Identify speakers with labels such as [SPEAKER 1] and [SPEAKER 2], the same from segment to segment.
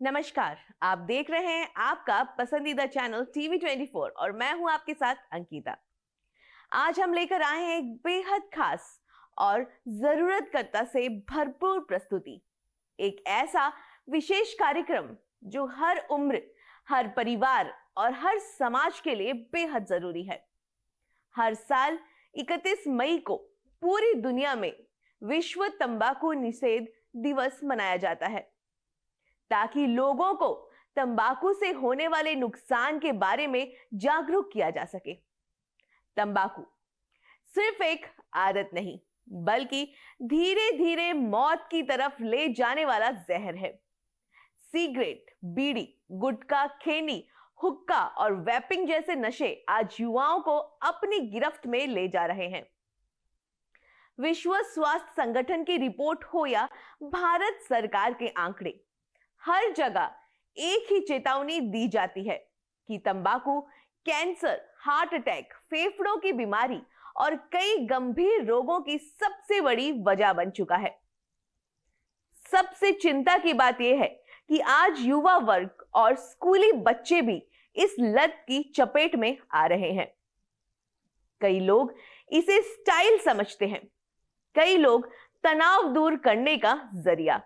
[SPEAKER 1] नमस्कार, आप देख रहे हैं आपका पसंदीदा चैनल TV24 और मैं हूं आपके साथ अंकिता। आज हम लेकर आए हैं एक बेहद खास और जरूरतकर्ता से भरपूर प्रस्तुति। एक ऐसा विशेष कार्यक्रम जो हर उम्र, हर परिवार और हर समाज के लिए बेहद जरूरी है। हर साल 31 मई को पूरी दुनिया में विश्व तंबाकू निषेध दिवस मनाया जाता है, ताकि लोगों को तंबाकू से होने वाले नुकसान के बारे में जागरूक किया जा सके। तंबाकू सिर्फ एक आदत नहीं, बल्कि धीरे धीरे मौत की तरफ ले जाने वाला जहर है। सिगरेट, बीड़ी, गुटखा, खैनी, हुक्का और वैपिंग जैसे नशे आज युवाओं को अपनी गिरफ्त में ले जा रहे हैं। विश्व स्वास्थ्य संगठन की रिपोर्ट हो या भारत सरकार के आंकड़े, हर जगह एक ही चेतावनी दी जाती है कि तंबाकू कैंसर, हार्ट अटैक, फेफड़ों की बीमारी और कई गंभीर रोगों की सबसे बड़ी वजह बन चुका है। सबसे चिंता की बात यह है कि आज युवा वर्ग और स्कूली बच्चे भी इस लत की चपेट में आ रहे हैं। कई लोग इसे स्टाइल समझते हैं, कई लोग तनाव दूर करने का जरिया,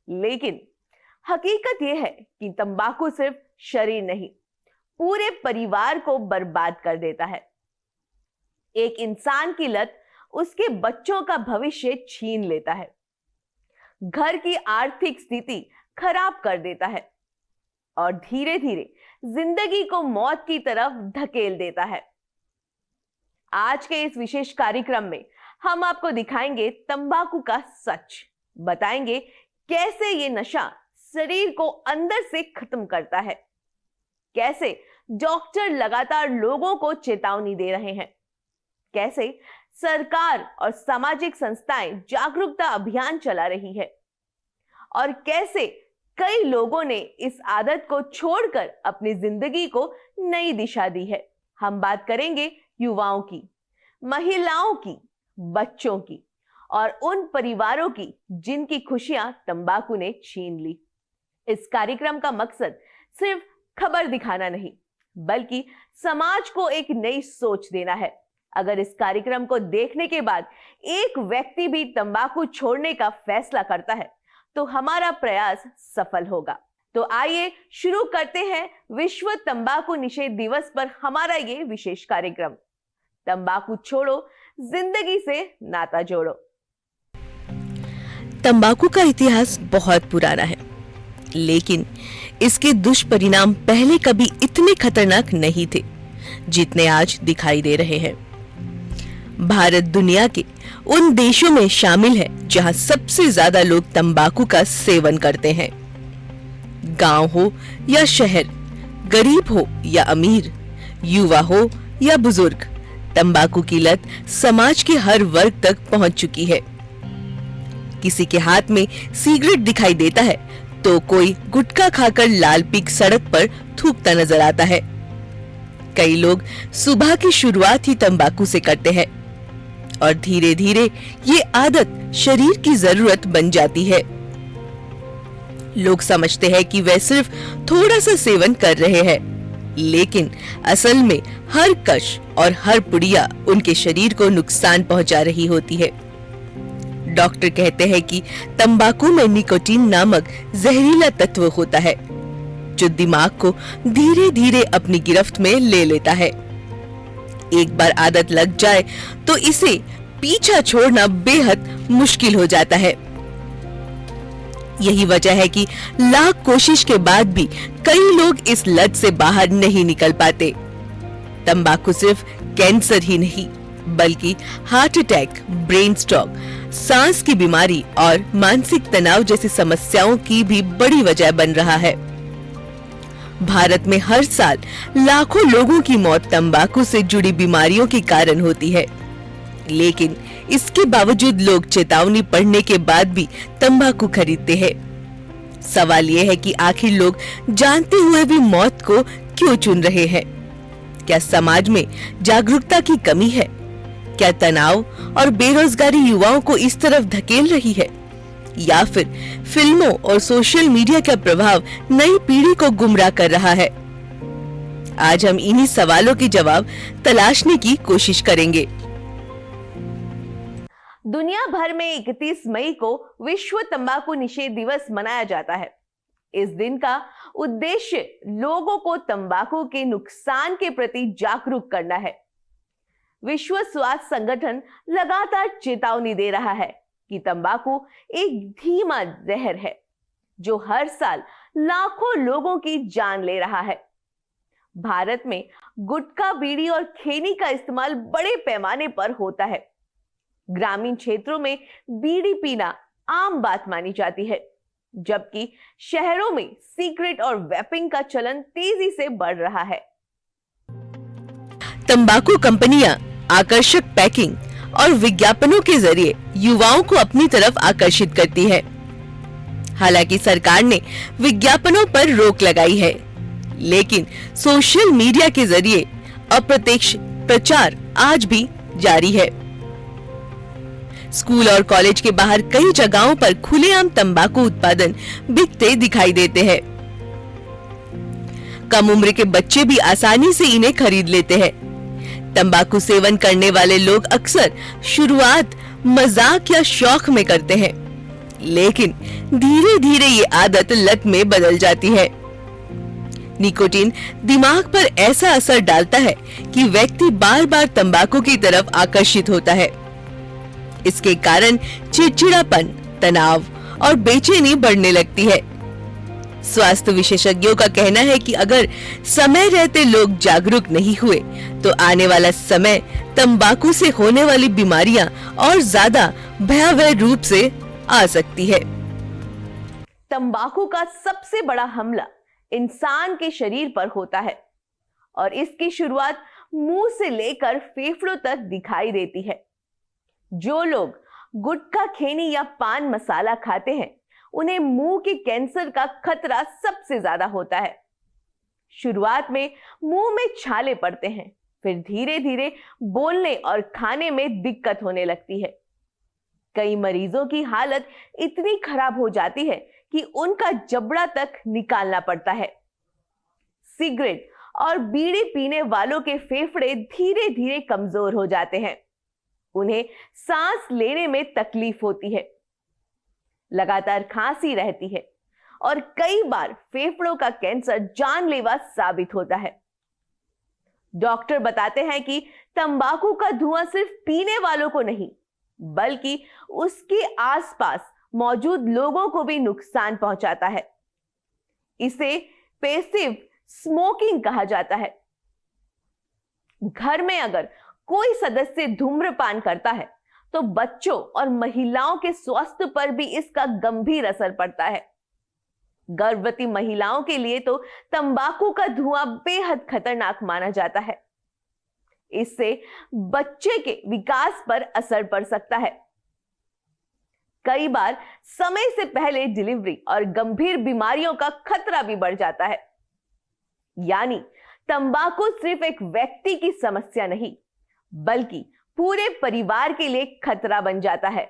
[SPEAKER 1] लेकिन हकीकत यह है कि तंबाकू सिर्फ शरीर नहीं, पूरे परिवार को बर्बाद कर देता है। एक इंसान की लत उसके बच्चों का भविष्य छीन लेता है, घर की आर्थिक स्थिति खराब कर देता है और धीरे धीरे जिंदगी को मौत की तरफ धकेल देता है। आज के इस विशेष कार्यक्रम में हम आपको दिखाएंगे तंबाकू का सच, बताएंगे कैसे ये नशा शरीर को अंदर से खत्म करता है, कैसे डॉक्टर लगातार लोगों को चेतावनी दे रहे हैं, कैसे सरकार और सामाजिक संस्थाएं जागरूकता अभियान चला रही है और कैसे कई लोगों ने इस आदत को छोड़कर अपनी जिंदगी को नई दिशा दी है। हम बात करेंगे युवाओं की, महिलाओं की, बच्चों की और उन परिवारों की जिनकी खुशियां तंबाकू ने छीन ली। इस कार्यक्रम का मकसद सिर्फ खबर दिखाना नहीं, बल्कि समाज को एक नई सोच देना है। अगर इस कार्यक्रम को देखने के बाद एक व्यक्ति भी तंबाकू छोड़ने का फैसला करता है, तो हमारा प्रयास सफल होगा। तो आइए शुरू करते हैं विश्व तंबाकू निषेध दिवस पर हमारा ये विशेष कार्यक्रम। तंबाकू छोड़ो, जिंदगी से नाता जोड़ो।
[SPEAKER 2] तंबाकू का इतिहास बहुत पुराना है, लेकिन इसके दुष्परिणाम पहले कभी इतने खतरनाक नहीं थे जितने आज दिखाई दे रहे हैं। भारत दुनिया के उन देशों में शामिल है जहां सबसे ज्यादा लोग तंबाकू का सेवन करते हैं। गांव हो या शहर, गरीब हो या अमीर, युवा हो या बुजुर्ग, तंबाकू की लत समाज के हर वर्ग तक पहुंच चुकी है। किसी के हाथ में सिगरेट दिखाई देता है तो कोई गुटखा खाकर लाल पीक सड़क पर थूकता नजर आता है। कई लोग सुबह की शुरुआत ही तंबाकू से करते हैं और धीरे धीरे ये आदत शरीर की जरूरत बन जाती है। लोग समझते हैं कि वे सिर्फ थोड़ा सा सेवन कर रहे हैं, लेकिन असल में हर कश और हर पुड़िया उनके शरीर को नुकसान पहुंचा रही होती है। डॉक्टर कहते हैं कि तंबाकू में निकोटीन नामक जहरीला तत्व होता है, जो दिमाग को धीरे धीरे अपनी गिरफ्त में ले लेता है। एक बार आदत लग जाए तो इसे पीछा छोड़ना बेहद मुश्किल हो जाता है। यही वजह है कि लाख कोशिश के बाद भी कई लोग इस लत से बाहर नहीं निकल पाते। तंबाकू सिर्फ कैंसर ही नहीं, बल्कि हार्ट अटैक, ब्रेन स्ट्रोक, सांस की बीमारी और मानसिक तनाव जैसी समस्याओं की भी बड़ी वजह बन रहा है। भारत में हर साल लाखों लोगों की मौत तंबाकू से जुड़ी बीमारियों के कारण होती है, लेकिन इसके बावजूद लोग चेतावनी पढ़ने के बाद भी तंबाकू खरीदते हैं। सवाल यह है कि आखिर लोग जानते हुए भी मौत को क्यों चुन रहे हैं? क्या समाज में जागरूकता की कमी है? क्या तनाव और बेरोजगारी युवाओं को इस तरफ धकेल रही है? या फिर फिल्मों और सोशल मीडिया का प्रभाव नई पीढ़ी को गुमराह कर रहा है? आज हम इन्हीं सवालों के जवाब तलाशने की कोशिश करेंगे।
[SPEAKER 1] दुनिया भर में 31 मई को विश्व तंबाकू निषेध दिवस मनाया जाता है। इस दिन का उद्देश्य लोगों को तंबाकू के नुकसान के प्रति जागरूक करना है। विश्व स्वास्थ्य संगठन लगातार चेतावनी दे रहा है कि तंबाकू एक धीमा जहर है जो हर साल लाखों लोगों की जान ले रहा है। भारत में गुटखा, बीड़ी और खैनी का इस्तेमाल बड़े पैमाने पर होता है। ग्रामीण क्षेत्रों में बीड़ी पीना आम बात मानी जाती है, जबकि शहरों में सिगरेट और वेपिंग का चलन तेजी से बढ़ रहा है।
[SPEAKER 2] तंबाकू कंपनियां आकर्षक पैकिंग और विज्ञापनों के जरिए युवाओं को अपनी तरफ आकर्षित करती है। हालांकि सरकार ने विज्ञापनों पर रोक लगाई है, लेकिन सोशल मीडिया के जरिए अप्रत्यक्ष प्रचार आज भी जारी है। स्कूल और कॉलेज के बाहर कई जगहों पर खुलेआम तंबाकू उत्पादन बिकते दिखाई देते हैं। कम उम्र के बच्चे भी आसानी से इन्हें खरीद लेते हैं। तंबाकू सेवन करने वाले लोग अक्सर शुरुआत मजाक या शौक में करते हैं, लेकिन धीरे धीरे ये आदत लत में बदल जाती है। निकोटीन दिमाग पर ऐसा असर डालता है कि व्यक्ति बार बार तंबाकू की तरफ आकर्षित होता है। इसके कारण चिड़चिड़ापन, तनाव और बेचैनी बढ़ने लगती है। स्वास्थ्य विशेषज्ञों का कहना है कि अगर समय रहते लोग जागरूक नहीं हुए तो आने वाला समय तंबाकू से होने वाली बीमारियां और ज्यादा भयावह रूप से आ सकती है।
[SPEAKER 1] तंबाकू का सबसे बड़ा हमला इंसान के शरीर पर होता है और इसकी शुरुआत मुंह से लेकर फेफड़ों तक दिखाई देती है। जो लोग गुटखा, खैनी या पान मसाला खाते हैं, उन्हें मुंह के कैंसर का खतरा सबसे ज्यादा होता है। शुरुआत में मुंह में छाले पड़ते हैं, फिर धीरे धीरे बोलने और खाने में दिक्कत होने लगती है। कई मरीजों की हालत इतनी खराब हो जाती है कि उनका जबड़ा तक निकालना पड़ता है। सिगरेट और बीड़ी पीने वालों के फेफड़े धीरे धीरे कमजोर हो जाते हैं। उन्हें सांस लेने में तकलीफ होती है, लगातार खांसी रहती है और कई बार फेफड़ों का कैंसर जानलेवा साबित होता है। डॉक्टर बताते हैं कि तंबाकू का धुआं सिर्फ पीने वालों को नहीं, बल्कि उसके आसपास मौजूद लोगों को भी नुकसान पहुंचाता है। इसे पैसिव स्मोकिंग कहा जाता है। घर में अगर कोई सदस्य धूम्रपान करता है तो बच्चों और महिलाओं के स्वास्थ्य पर भी इसका गंभीर असर पड़ता है। गर्भवती महिलाओं के लिए तो तंबाकू का धुआं बेहद खतरनाक माना जाता है। इससे बच्चे के विकास पर असर पड़ सकता है। कई बार समय से पहले डिलीवरी और गंभीर बीमारियों का खतरा भी बढ़ जाता है। यानी तंबाकू सिर्फ एक व्यक्ति की समस्या नहीं, बल्कि पूरे परिवार के लिए खतरा बन जाता है।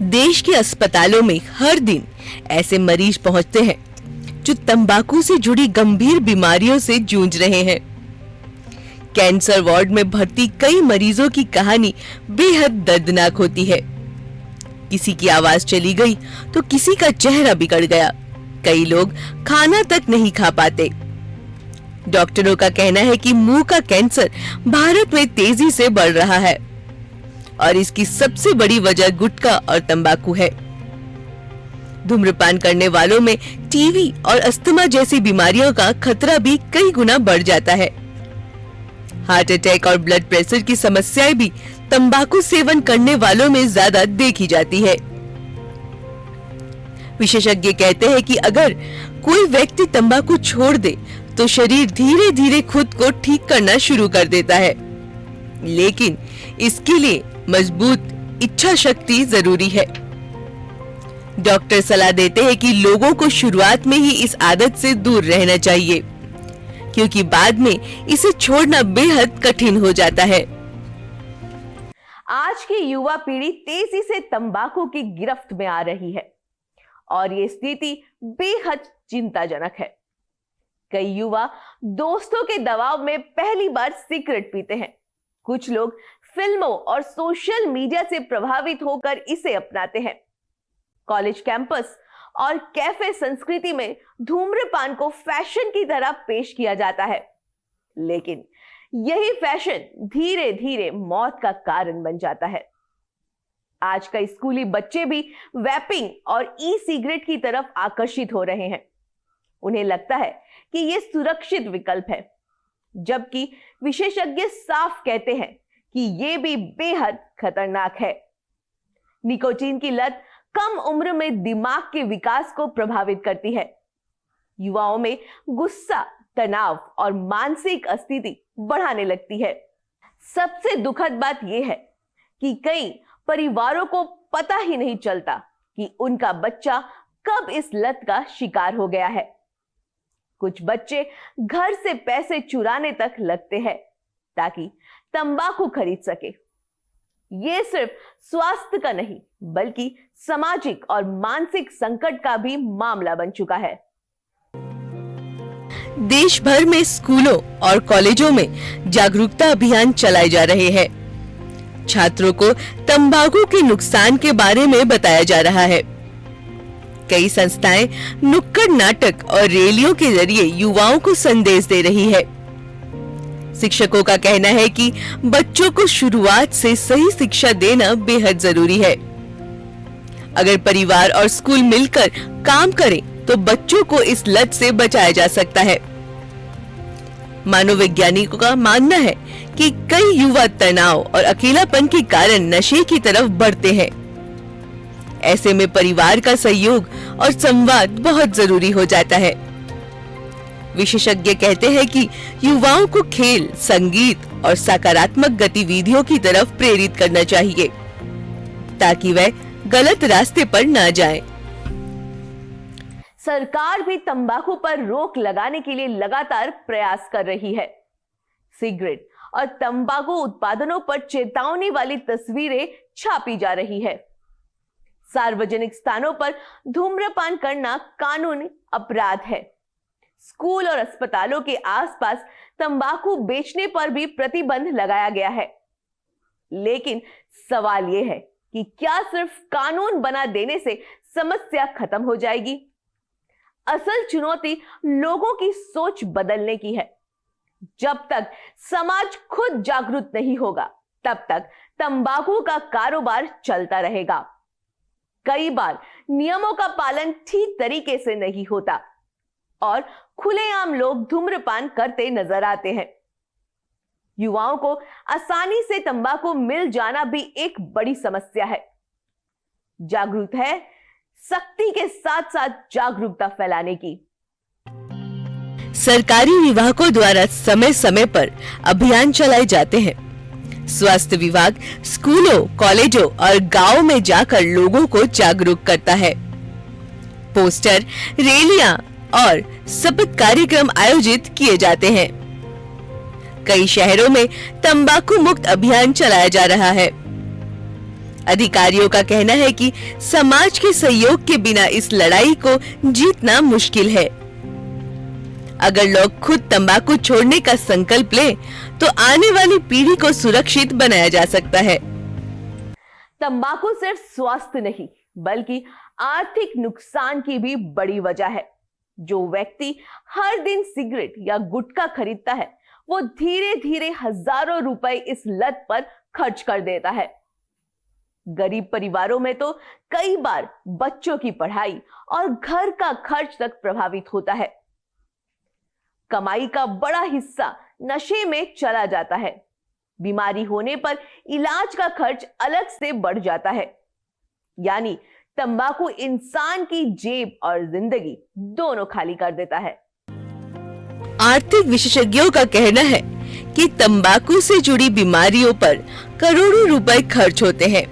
[SPEAKER 2] देश के अस्पतालों में हर दिन ऐसे मरीज पहुंचते हैं जो तंबाकू से जुड़ी गंभीर बीमारियों से जूझ रहे हैं। कैंसर वार्ड में भर्ती कई मरीजों की कहानी बेहद दर्दनाक होती है। किसी की आवाज चली गई तो किसी का चेहरा बिगड़ गया। कई लोग खाना तक नहीं खा पाते। डॉक्टरों का कहना है कि मुंह का कैंसर भारत में तेजी से बढ़ रहा है और इसकी सबसे बड़ी वजह गुटखा और तंबाकू है। धूम्रपान करने वालों में टीबी और अस्थमा जैसी बीमारियों का खतरा भी कई गुना बढ़ जाता है। हार्ट अटैक और ब्लड प्रेशर की समस्याएं भी तंबाकू सेवन करने वालों में ज्यादा देखी जाती है। विशेषज्ञ कहते हैं कि अगर कोई व्यक्ति तंबाकू छोड़ दे तो शरीर धीरे धीरे खुद को ठीक करना शुरू कर देता है, लेकिन इसके लिए मजबूत इच्छा शक्ति जरूरी है। डॉक्टर सलाह देते हैं कि लोगों को शुरुआत में ही इस आदत से दूर रहना चाहिए, क्योंकि बाद में इसे छोड़ना बेहद कठिन हो जाता है।
[SPEAKER 1] आज की युवा पीढ़ी तेजी से तंबाकू की गिरफ्त में आ रही है और ये स्थिति बेहद चिंताजनक है। कई युवा दोस्तों के दबाव में पहली बार सिगरेट पीते हैं। कुछ लोग फिल्मों और सोशल मीडिया से प्रभावित होकर इसे अपनाते हैं। कॉलेज कैंपस और कैफे संस्कृति में धूम्रपान को फैशन की तरह पेश किया जाता है, लेकिन यही फैशन धीरे धीरे मौत का कारण बन जाता है। आज कई स्कूली बच्चे भी वैपिंग और ई सिगरेट की तरफ आकर्षित हो रहे हैं। उन्हें लगता है कि यह सुरक्षित विकल्प है, जबकि विशेषज्ञ साफ कहते हैं कि यह भी बेहद खतरनाक है। निकोटीन की लत कम उम्र में दिमाग के विकास को प्रभावित करती है। युवाओं में गुस्सा, तनाव और मानसिक अस्थिति बढ़ाने लगती है। सबसे दुखद बात यह है कि कई परिवारों को पता ही नहीं चलता कि उनका बच्चा कब इस लत का शिकार हो गया है। कुछ बच्चे घर से पैसे चुराने तक लगते हैं ताकि तंबाकू खरीद सके। यह सिर्फ स्वास्थ्य का नहीं बल्कि सामाजिक और मानसिक संकट का भी मामला बन चुका है।
[SPEAKER 2] देश भर में स्कूलों और कॉलेजों में जागरूकता अभियान चलाए जा रहे हैं। छात्रों को तंबाकू के नुकसान के बारे में बताया जा रहा है। कई संस्थाएं नुक्कड़ नाटक और रैलियों के जरिए युवाओं को संदेश दे रही है। शिक्षकों का कहना है कि बच्चों को शुरुआत से सही शिक्षा देना बेहद जरूरी है। अगर परिवार और स्कूल मिलकर काम करें तो बच्चों को इस लत से बचाया जा सकता है। मनोवैज्ञानिकों का मानना है कि कई युवा तनाव और अकेलापन के कारण नशे की तरफ बढ़ते हैं। ऐसे में परिवार का सहयोग और संवाद बहुत जरूरी हो जाता है। विशेषज्ञ कहते हैं कि युवाओं को खेल, संगीत और सकारात्मक गतिविधियों की तरफ प्रेरित करना चाहिए ताकि वह गलत रास्ते पर न जाएं।
[SPEAKER 1] सरकार भी तंबाकू पर रोक लगाने के लिए लगातार प्रयास कर रही है। सिगरेट और तंबाकू उत्पादनों पर चेतावनी वाली तस्वीरें छापी जा रही है। सार्वजनिक स्थानों पर धूम्रपान करना कानूनी अपराध है। स्कूल और अस्पतालों के आसपास तंबाकू बेचने पर भी प्रतिबंध लगाया गया है। लेकिन सवाल यह है कि क्या सिर्फ कानून बना देने से समस्या खत्म हो जाएगी? असल चुनौती लोगों की सोच बदलने की है। जब तक समाज खुद जागरूक नहीं होगा, तब तक तंबाकू का कारोबार चलता रहेगा। कई बार नियमों का पालन ठीक तरीके से नहीं होता और खुलेआम लोग धूम्रपान करते नजर आते हैं। युवाओं को आसानी से तंबाकू मिल जाना भी एक बड़ी समस्या है। जागरूक है सख्ती के साथ साथ जागरूकता फैलाने की।
[SPEAKER 2] सरकारी विभागों द्वारा समय समय पर अभियान चलाए जाते हैं। स्वास्थ्य विभाग स्कूलों, कॉलेजों और गांवों में जाकर लोगों को जागरूक करता है। पोस्टर, रैलियां और शपथ कार्यक्रम आयोजित किए जाते हैं। कई शहरों में तंबाकू मुक्त अभियान चलाया जा रहा है। अधिकारियों का कहना है कि समाज के सहयोग के बिना इस लड़ाई को जीतना मुश्किल है। अगर लोग खुद तंबाकू छोड़ने का संकल्प लें, तो आने वाली पीढ़ी को सुरक्षित बनाया जा सकता है।
[SPEAKER 1] तंबाकू सिर्फ स्वास्थ्य नहीं, बल्कि आर्थिक नुकसान की भी बड़ी वजह है। जो व्यक्ति हर दिन सिगरेट या गुटखा खरीदता है, वो धीरे धीरे हजारों रुपए इस लत पर खर्च कर देता है। गरीब परिवारों में तो कई बार बच्चों की पढ़ाई और घर का खर्च तक प्रभावित होता है। कमाई का बड़ा हिस्सा नशे में चला जाता है। बीमारी होने पर इलाज का खर्च अलग से बढ़ जाता है। यानी तंबाकू इंसान की जेब और जिंदगी दोनों खाली कर देता है।
[SPEAKER 2] आर्थिक विशेषज्ञों का कहना है कि तंबाकू से जुड़ी बीमारियों पर करोड़ों रुपए खर्च होते हैं।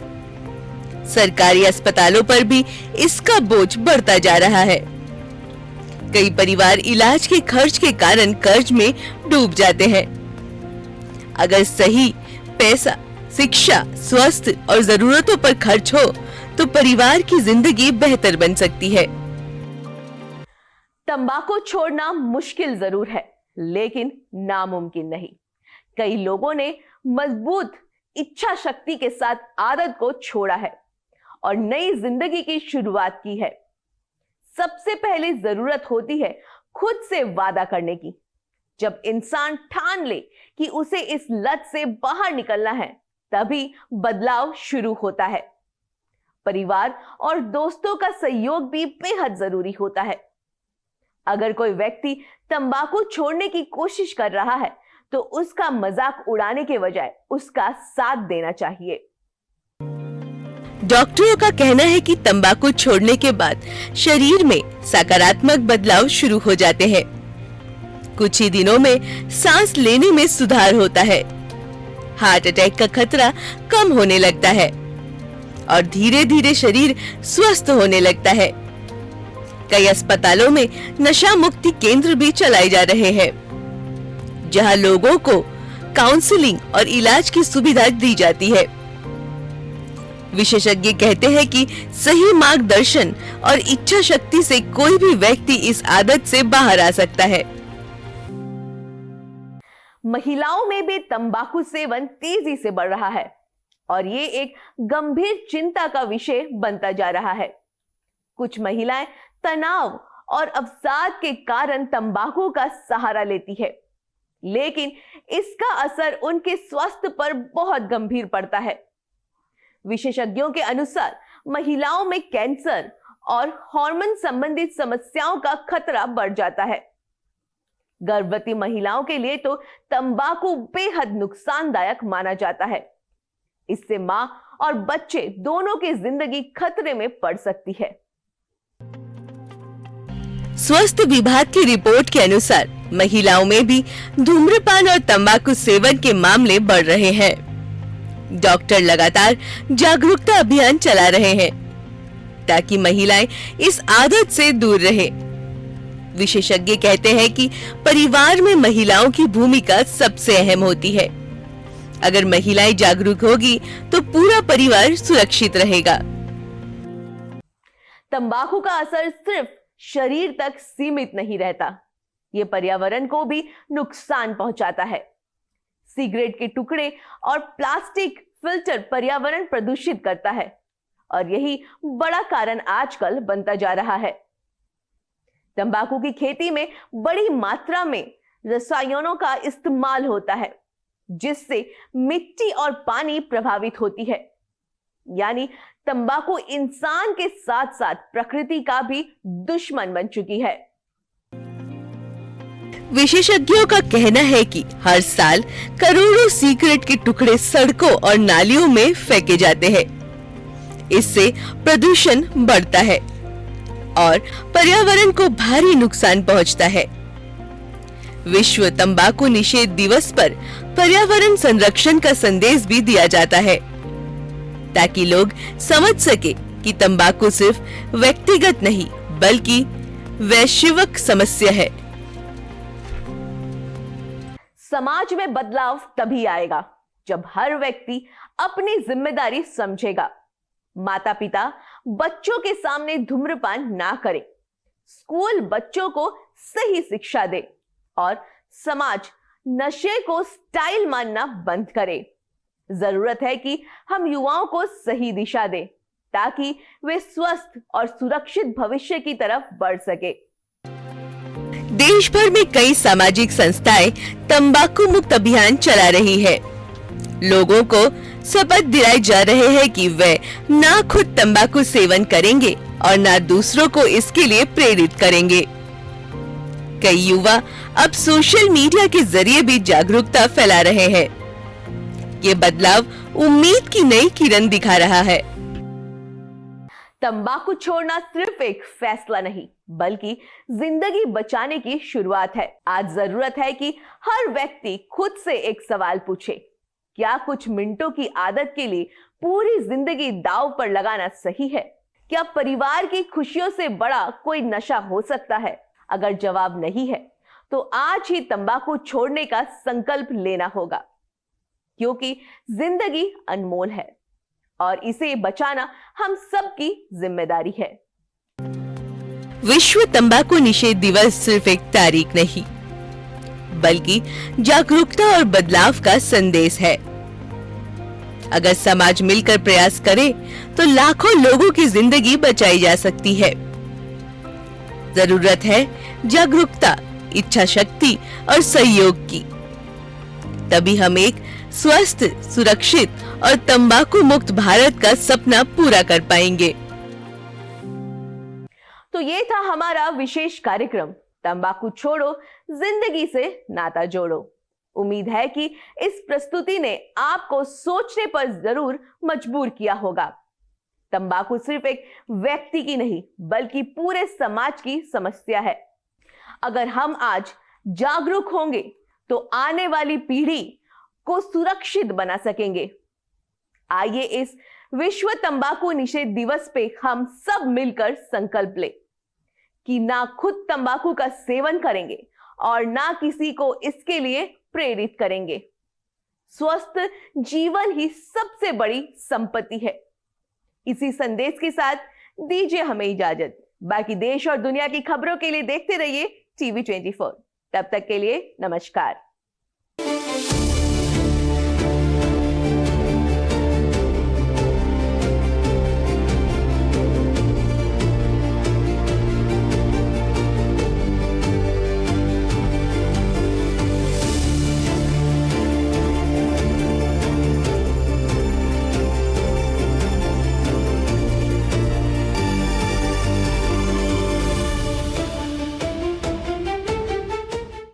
[SPEAKER 2] सरकारी अस्पतालों पर भी इसका बोझ बढ़ता जा रहा है। कई परिवार इलाज के खर्च के कारण कर्ज में डूब जाते हैं। अगर सही पैसा शिक्षा, स्वास्थ्य और जरूरतों पर खर्च हो तो परिवार की जिंदगी बेहतर बन सकती है।
[SPEAKER 1] तंबाकू छोड़ना मुश्किल जरूर है, लेकिन नामुमकिन नहीं। कई लोगों ने मजबूत इच्छा शक्ति के साथ आदत को छोड़ा है और नई जिंदगी की शुरुआत की है। सबसे पहले जरूरत होती है खुद से वादा करने की। जब इंसान ठान ले कि उसे इस लत से बाहर निकलना है, तभी बदलाव शुरू होता है। परिवार और दोस्तों का सहयोग भी बेहद जरूरी होता है। अगर कोई व्यक्ति तंबाकू छोड़ने की कोशिश कर रहा है, तो उसका मजाक उड़ाने के बजाय उसका साथ देना चाहिए।
[SPEAKER 2] डॉक्टरों का कहना है कि तंबाकू छोड़ने के बाद शरीर में सकारात्मक बदलाव शुरू हो जाते हैं। कुछ ही दिनों में सांस लेने में सुधार होता है, हार्ट अटैक का खतरा कम होने लगता है और धीरे धीरे शरीर स्वस्थ होने लगता है। कई अस्पतालों में नशा मुक्ति केंद्र भी चलाए जा रहे हैं, जहां लोगों को काउंसलिंग और इलाज की सुविधा दी जाती है। विशेषज्ञ कहते हैं कि सही मार्गदर्शन और इच्छा शक्ति से कोई भी व्यक्ति इस आदत से बाहर आ सकता है।
[SPEAKER 1] महिलाओं में भी तंबाकू सेवन तेजी से बढ़ रहा है और ये एक गंभीर चिंता का विषय बनता जा रहा है। कुछ महिलाएं तनाव और अवसाद के कारण तंबाकू का सहारा लेती है, लेकिन इसका असर उनके स्वास्थ्य पर बहुत गंभीर पड़ता है। विशेषज्ञों के अनुसार महिलाओं में कैंसर और हार्मोन संबंधित समस्याओं का खतरा बढ़ जाता है। गर्भवती महिलाओं के लिए तो तंबाकू बेहद नुकसानदायक माना जाता है। इससे मां और बच्चे दोनों की जिंदगी खतरे में पड़ सकती है।
[SPEAKER 2] स्वास्थ्य विभाग की रिपोर्ट के अनुसार महिलाओं में भी धूम्रपान और तंबाकू सेवन के मामले बढ़ रहे हैं। डॉक्टर लगातार जागरूकता अभियान चला रहे हैं ताकि महिलाएं इस आदत से दूर रहें। विशेषज्ञ कहते हैं कि परिवार में महिलाओं की भूमिका सबसे अहम होती है। अगर महिलाएं जागरूक होगी तो पूरा परिवार सुरक्षित रहेगा।
[SPEAKER 1] तंबाकू का असर सिर्फ शरीर तक सीमित नहीं रहता, ये पर्यावरण को भी नुकसान पहुंचाता है। सिगरेट के टुकड़े और प्लास्टिक फिल्टर पर्यावरण प्रदूषित करता है और यही बड़ा कारण आजकल बनता जा रहा है। तंबाकू की खेती में बड़ी मात्रा में रसायनों का इस्तेमाल होता है, जिससे मिट्टी और पानी प्रभावित होती है। यानी तंबाकू इंसान के साथ साथ प्रकृति का भी दुश्मन बन चुकी है।
[SPEAKER 2] विशेषज्ञों का कहना है कि हर साल करोड़ों सिगरेट के टुकड़े सड़कों और नालियों में फेंके जाते हैं। इससे प्रदूषण बढ़ता है और पर्यावरण को भारी नुकसान पहुंचता है। विश्व तंबाकू निषेध दिवस पर पर्यावरण संरक्षण का संदेश भी दिया जाता है, ताकि लोग समझ सके कि तंबाकू सिर्फ व्यक्तिगत नहीं बल्कि वैश्विक समस्या है।
[SPEAKER 1] समाज में बदलाव तभी आएगा जब हर व्यक्ति अपनी जिम्मेदारी समझेगा। माता पिता बच्चों के सामने धूम्रपान ना करें, स्कूल बच्चों को सही शिक्षा दे और समाज नशे को स्टाइल मानना बंद करे। जरूरत है कि हम युवाओं को सही दिशा दें ताकि वे स्वस्थ और सुरक्षित भविष्य की तरफ बढ़ सके।
[SPEAKER 2] देश भर में कई सामाजिक संस्थाएं तंबाकू मुक्त अभियान चला रही है। लोगों को शपथ दिलाए जा रहे हैं कि वे ना खुद तंबाकू सेवन करेंगे और ना दूसरों को इसके लिए प्रेरित करेंगे। कई युवा अब सोशल मीडिया के जरिए भी जागरूकता फैला रहे हैं। ये बदलाव उम्मीद की नई किरण दिखा रहा है।
[SPEAKER 1] तंबाकू छोड़ना सिर्फ एक फैसला नहीं, बल्कि जिंदगी बचाने की शुरुआत है। आज जरूरत है कि हर व्यक्ति खुद से एक सवाल पूछे, क्या कुछ मिनटों की आदत के लिए पूरी जिंदगी दांव पर लगाना सही है? क्या परिवार की खुशियों से बड़ा कोई नशा हो सकता है? अगर जवाब नहीं है, तो आज ही तंबाकू छोड़ने का संकल्प लेना होगा, क्योंकि जिंदगी अनमोल है और इसे बचाना हम सबकी जिम्मेदारी है।
[SPEAKER 2] विश्व तंबाकू निषेध दिवस सिर्फ एक तारीख नहीं, बल्कि जागरूकता और बदलाव का संदेश है। अगर समाज मिलकर प्रयास करे तो लाखों लोगों की जिंदगी बचाई जा सकती है। जरूरत है जागरूकता, इच्छा शक्ति और सहयोग की। तभी हम एक स्वस्थ, सुरक्षित और तंबाकू मुक्त भारत का सपना पूरा कर पाएंगे।
[SPEAKER 1] तो ये था हमारा विशेष कार्यक्रम तंबाकू छोड़ो, जिंदगी से नाता जोड़ो। उम्मीद है कि इस प्रस्तुति ने आपको सोचने पर जरूर मजबूर किया होगा। तंबाकू सिर्फ एक व्यक्ति की नहीं बल्कि पूरे समाज की समस्या है। अगर हम आज जागरूक होंगे तो आने वाली पीढ़ी को सुरक्षित बना सकेंगे। आइए इस विश्व तंबाकू निषेध दिवस पे हम सब मिलकर संकल्प लें कि ना खुद तंबाकू का सेवन करेंगे और ना किसी को इसके लिए प्रेरित करेंगे। स्वस्थ जीवन ही सबसे बड़ी संपत्ति है। इसी संदेश के साथ दीजिए हमें इजाजत। बाकी देश और दुनिया की खबरों के लिए देखते रहिए TV 24। तब तक के लिए नमस्कार।